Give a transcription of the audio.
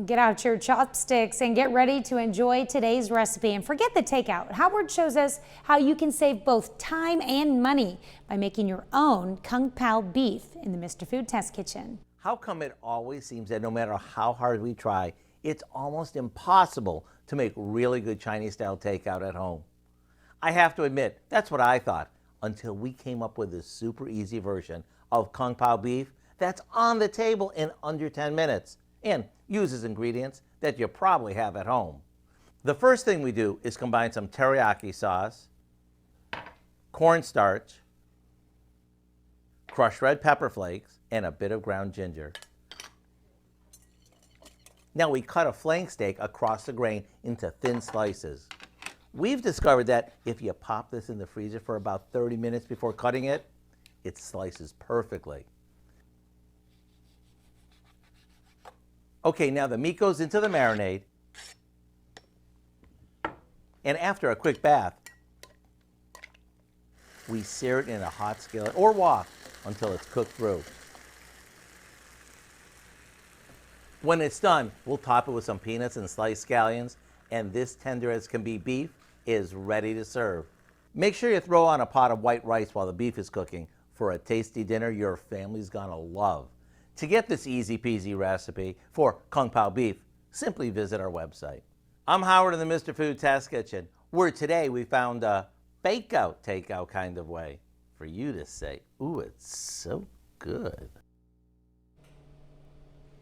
Get out your chopsticks and get ready to enjoy today's recipe. And forget the takeout. Howard shows us how you can save both time and money by making your own Kung Pao beef in the Mr. Food Test Kitchen. How come it always seems that no matter how hard we try, it's almost impossible to make really good Chinese-style takeout at home? I have to admit, that's what I thought, until we came up with this super easy version of Kung Pao beef that's on the table in under 10 minutes and uses ingredients that you probably have at home. The first thing we do is combine some teriyaki sauce, cornstarch, crushed red pepper flakes, and a bit of ground ginger. Now we cut a flank steak across the grain into thin slices. We've discovered that if you pop this in the freezer for about 30 minutes before cutting it, it slices perfectly. Okay, now the meat goes into the marinade, and after a quick bath, we sear it in a hot skillet or wok until it's cooked through. When it's done, we'll top it with some peanuts and sliced scallions, and this tender as can be beef is ready to serve. Make sure you throw on a pot of white rice while the beef is cooking for a tasty dinner your family's gonna love. To get this easy peasy recipe for Kung Pao beef, simply visit our website. I'm Howard in the Mr. Food Test Kitchen, where today we found a bake-out, take-out kind of way for you to say, ooh, it's so good.